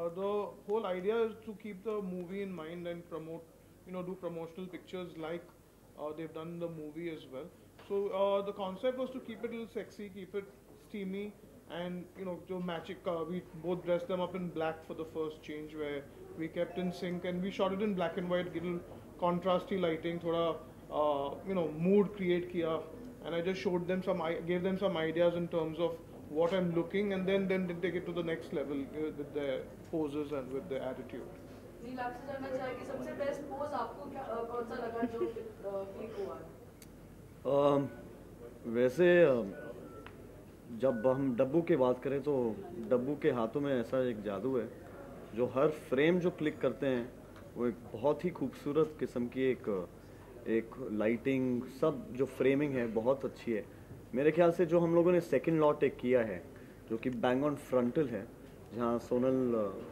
The whole idea is to keep the movie in mind and promote, do promotional pictures like they've done in the movie as well. So the concept was to keep it a little sexy, keep it steamy, and to match it. We both dressed them up in black for the first change, where we kept in sync, and we shot it in black and white, little contrasty lighting, thoda mood create kiya, and I just showed them gave them some ideas in terms of what I'm looking, and then they take it to the next level with their poses and with their attitude. नील आपसे जानना चाहेंगे सबसे best pose आपको क्या कौन सा लगा जो क्लिक हुआ? वैसे जब हम डब्बू की बात करें तो डब्बू के हाथों में ऐसा एक जादू है जो हर फ्रेम जो क्लिक करते हैं वो एक बहुत ही खूबसूरत किस्म की एक लाइटिंग, सब जो फ्रेमिंग है बहुत अच्छी है। मेरे ख्याल से जो हम लोगों ने सेकंड लॉट एक किया है जो कि बैंग ऑन फ्रंटल है, जहाँ सोनल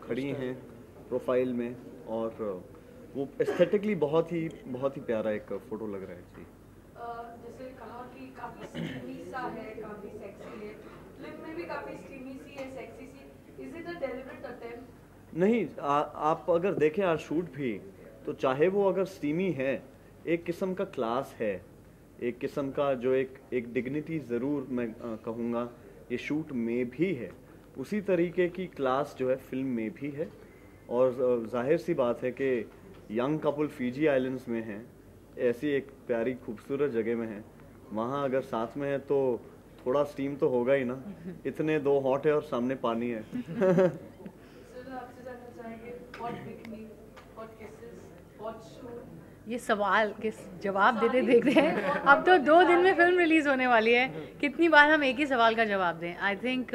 खड़ी हैं प्रोफाइल में, और वो एस्थेटिकली बहुत ही प्यारा एक फोटो लग रहा है जी। जैसे कहा कि काफी स्टीमी सा है, काफी सेक्सी है, फिल्म में भी काफी स्टीमी सी है, सेक्सी सी। Is it a deliberate attempt? नहीं, आप अगर देखें आज शूट भी, तो चाहे वो अगर स्टीमी है, एक किस्म का क्लास है, एक किस्म का जो एक डिग्निटी ज़रूर मैं कहूँगा ये शूट में भी है, उसी तरीके की क्लास जो है फिल्म में भी है। और जाहिर सी बात है कि यंग कपल फीजी आइलैंड्स में हैं, ऐसी एक प्यारी खूबसूरत जगह में है, वहाँ अगर साथ में है तो थोड़ा स्टीम तो होगा ही ना, इतने दो हॉट है और सामने पानी है। ये सवाल के जवाब देते देखते हैं, अब तो 2 दिन में फिल्म रिलीज होने वाली है, कितनी बार हम एक ही सवाल का जवाब दें। आई थिंक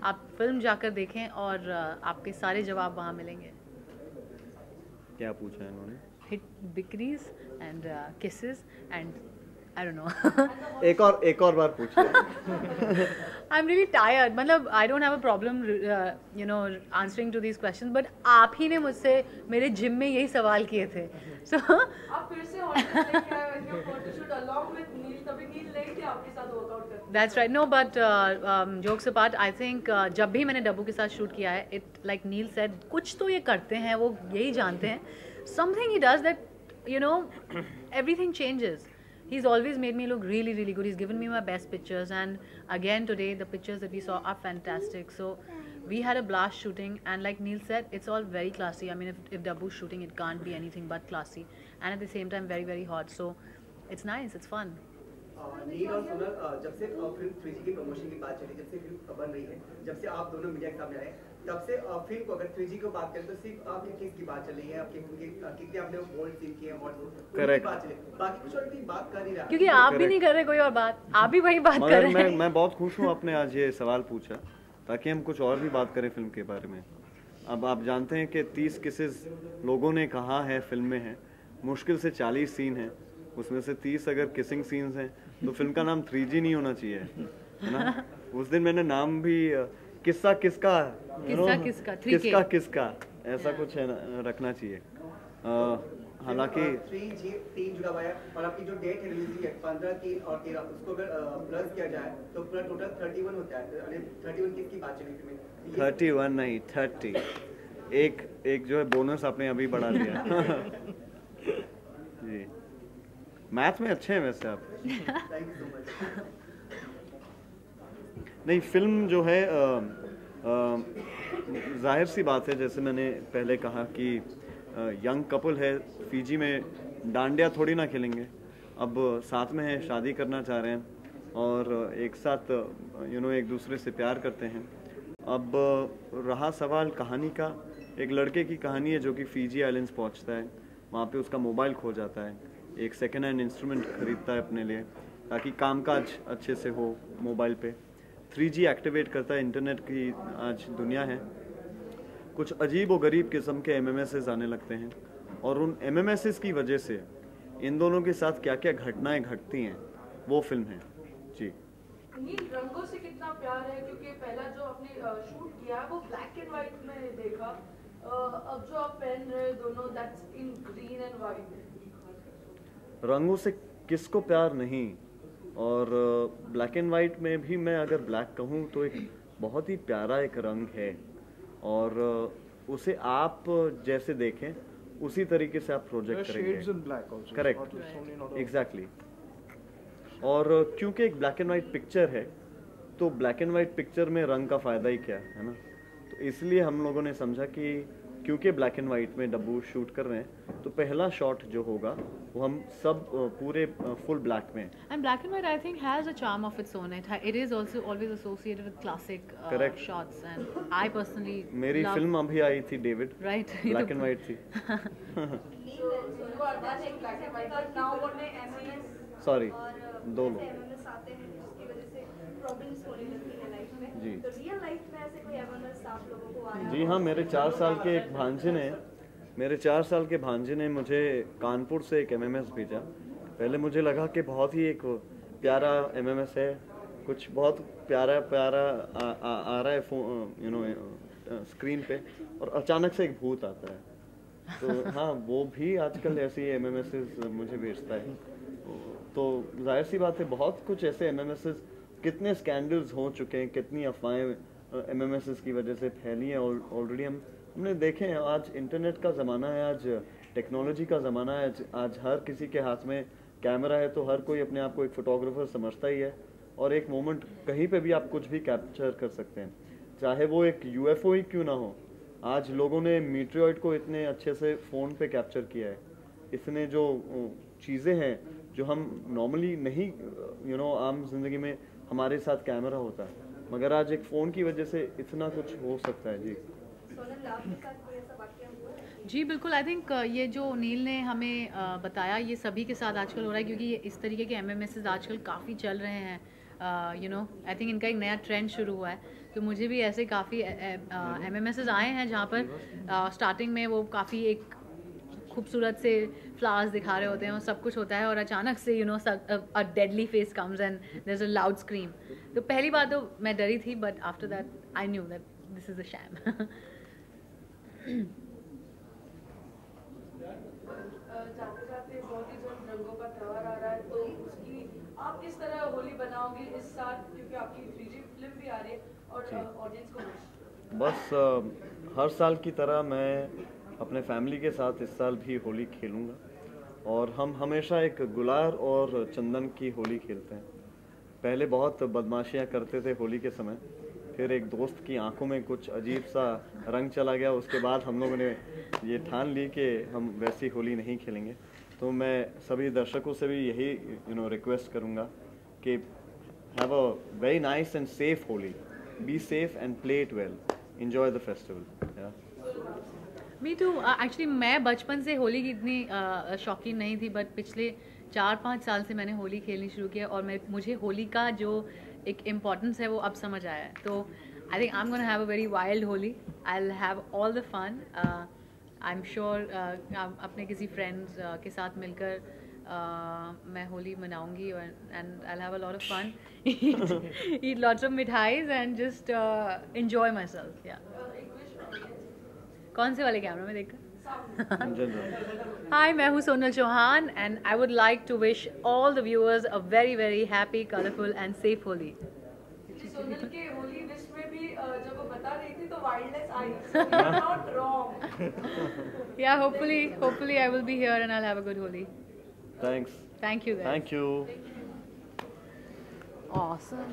आप फिल्म जाकर देखें और आपके सारे जवाब वहाँ मिलेंगे। क्या पूछा है इन्होंने? हिट बिक्रीज and kisses and I don't know. एक और बार पूछिए। आई एम रियली टायर्ड, मतलब I don't have a problem answering to these questions, but आप ही ने मुझसे मेरे जिम में यही सवाल किए थे। सो आप फिर से फोटोशूट अलोंग विद नील, तभी नील नहीं थे आपके साथ वर्कआउट करते? That's right. No but jokes apart, I think जब भी मैंने डब्बू के साथ शूट किया है, इट लाइक नील सेड, कुछ तो ये करते हैं, वो यही जानते हैं, something he does that everything changes. He's always made me look really, really good. He's given me my best pictures, and again today the pictures that we saw are fantastic. So we had a blast shooting, and like Neil said, it's all very classy. I mean, if Dabbu's shooting, it can't be anything but classy, and at the same time very, very hot. So it's nice, it's fun. नील और सोनल, जब से film 3G की promotion की बात चली, जब से film बन रही है, जब से आप दोनों मीडिया के सामने आए, तब से फिल्म को अगर 3G को बात करें तो सिर्फ आपकी किस की बात चल रही है, आपके कितने आपने वो बोल्ड सीन किए हैं, करेक्ट, बात चले, बाकी कुछ और बात कर नहीं रहा, क्योंकि आप भी नहीं कर रहे कोई और बात, आप भी वही बात कर रहे हैं। मैं बहुत खुश हूँ आपने आज ये सवाल पूछा, ताकि हम कुछ और भी बात करें फिल्म के बारे में। अब आप जानते हैं कि 30 किसेस लोगों ने कहा है फिल्म में है, मुश्किल से 40 सीन हैं, उसमें से 30 अगर किसिंग सीन्स हैं तो फिल्म का नाम 3G नहीं होना चाहिए, है ना। उस दिन मैंने नाम भी किस्सा किसका ऐसा कुछ है रखना चाहिए। हालांकि 3 जुड़ा हुआ है, और आपकी जो डेट है रिलीज की 15 की और 13, उसको अगर प्लस किया जाए तो पूरा टोटल 31 होता है। 31 किसकी बात चली थी? 31 नहीं 30, एक जो है बोनस आपने अभी बढ़ा दिया। जी, मैथ में अच्छे हैं वैसे आप। नहीं, फिल्म जो है जाहिर सी बात है, जैसे मैंने पहले कहा कि यंग कपल है, फीजी में डांडिया थोड़ी ना खेलेंगे, अब साथ में है, शादी करना चाह रहे हैं और एक साथ एक दूसरे से प्यार करते हैं। अब रहा सवाल कहानी का, एक लड़के की कहानी है जो कि फीजी आइलैंड्स पहुंचता है, वहाँ पे उसका मोबाइल खो जाता है, एक सेकेंड हैंड इंस्ट्रूमेंट खरीदता है अपने लिए ताकि कामकाज अच्छे से हो मोबाइल पे। 3G एक्टिवेट करता है, इंटरनेट की आज दुनिया है, कुछ अजीब व गरीब किस्म के MMSs आने लगते हैं, और उन MMSs की वजह से इन दोनों के साथ क्या क्या घटनाएं घटती हैं, वो फिल्म है जी। नील, रंगों से कितना प्यार है, क्योंकि पहला जो आपने शूट किया है वो ब्लैक एंड व्हाइट में देखा, अब जो आप पहन रहे दोनों that's in green and white. रंगों से किसको प्यार नहीं, और ब्लैक एंड वाइट में भी मैं अगर ब्लैक कहूँ तो एक बहुत ही प्यारा एक रंग है, और उसे आप जैसे देखें उसी तरीके से आप प्रोजेक्ट Shades करेंगे। in black also. Correct. It's only not a- exactly और क्योंकि एक ब्लैक एंड वाइट पिक्चर है तो ब्लैक एंड वाइट पिक्चर में रंग का फ़ायदा ही क्या है ना। तो इसलिए हम लोगों ने समझा कि क्योंकि ब्लैक एंड वाइट में डब्बू शूट कर रहे हैं तो पहला शॉट जो होगा वो हम सब पूरे फुल ब्लैक में। And black and white, I think, has a charm of its own. It is also always associated with classic Correct. shots, and I personally मेरी love, फिल्म अभी आई थी David, right? Black and white थी। उनको attach एक black and white but now what ने MMS sorry दो लोग MMS आते हैं जिसकी वजह से प्रॉब्लम्स होने लगती है लाइफ में। जी। तो रियल लाइफ में ऐसे कोई एमएमएस आप लोगों को आ रहा जी हाँ, मेरे 4 साल के एक भांजे ने मुझे कानपुर से एक एमएमएस भेजा। पहले मुझे लगा कि बहुत ही एक प्यारा एमएमएस है, कुछ बहुत प्यारा आ रहा है स्क्रीन पे, और अचानक से एक भूत आता है। तो हाँ, वो भी आजकल ऐसी एमएमएसेस मुझे भेजता है। तो जाहिर सी बात है, बहुत कुछ ऐसे एमएमएसेस, कितने स्कैंडल्स हो चुके हैं, कितनी अफवाहें एमएमएसेस की वजह से फैली हैं। ऑलरेडी हमने देखे हैं। आज इंटरनेट का ज़माना है, आज टेक्नोलॉजी का ज़माना है, आज हर किसी के हाथ में कैमरा है, तो हर कोई अपने आप को एक फ़ोटोग्राफर समझता ही है, और एक मोमेंट कहीं पे भी आप कुछ भी कैप्चर कर सकते हैं, चाहे वो एक यूएफओ ही क्यों ना हो। आज लोगों ने मीटियोइड को इतने अच्छे से फ़ोन पे कैप्चर किया है। इतने जो चीज़ें हैं जो हम नॉर्मली नहीं, आम जिंदगी में हमारे साथ कैमरा होता है, मगर आज एक फ़ोन की वजह से इतना कुछ हो सकता है। जी सोनल, आपके साथ कोई ऐसा वाकया हुआ है? जी बिल्कुल। आई थिंक ये जो नील ने हमें बताया, ये सभी के साथ आजकल हो रहा है, क्योंकि ये इस तरीके के एमएमएसेस आजकल काफ़ी चल रहे हैं। आई थिंक इनका एक नया ट्रेंड शुरू हुआ है। तो मुझे भी ऐसे काफ़ी एमएमएसेस आए हैं जहाँ पर स्टार्टिंग में वो काफ़ी एक खूबसूरत से फ्लावर्स दिखा रहे होते हैं और सब कुछ होता है, और अचानक से a deadly face comes and there is a loud scream. तो पहली बार तो मैं डरी थी, but after that I knew that this is a sham. जाते जाते बहुत ही जल्द रंगों का त्योहार आ रहा है, तो उसकी आप किस तरह होली बनाओगे इस साल, क्योंकि आपकी 3G फिल्म भी आ रही है और ऑडियंस को wish? बस हर साल की तरह मैं अपने फैमिली के साथ इस साल भी होली खेलूँगा, और हम हमेशा एक गुलाल और चंदन की होली खेलते हैं। पहले बहुत बदमाशियाँ करते थे होली के समय, फिर एक दोस्त की आंखों में कुछ अजीब सा रंग चला गया, उसके बाद हम लोगों ने ये ठान ली कि हम वैसी होली नहीं खेलेंगे। तो मैं सभी दर्शकों से भी यही रिक्वेस्ट करूँगा कि have a very nice and safe Holi, be safe and play it well, enjoy the festival. Me too. Actually मैं बचपन से होली की इतनी शौकीन नहीं थी, बट पिछले 4-5 साल से मैंने होली खेलनी शुरू किया, और मुझे होली का जो एक इम्पॉर्टेंस है वो अब समझ आया है। तो I think I am gonna have a very wild Holi. I will have all the fun. I am sure अपने किसी फ्रेंड्स के साथ मिलकर मैं होली मनाऊंगी, and I will have a lot of fun, eat lots of mithais and just enjoy myself. या कौन से वाले कैमरा में देखकर? Hi, मैं हूँ Sonal Chauhan, and I would like to wish all the viewers a very very happy, colorful and safe Holi. जी, सोनल के Holi wish में भी जब वो बता रही थी तो wildness I, so you are not wrong. Yeah, hopefully I will be here and I'll have a good Holi. Thanks. Thank you guys. Thank you. Awesome.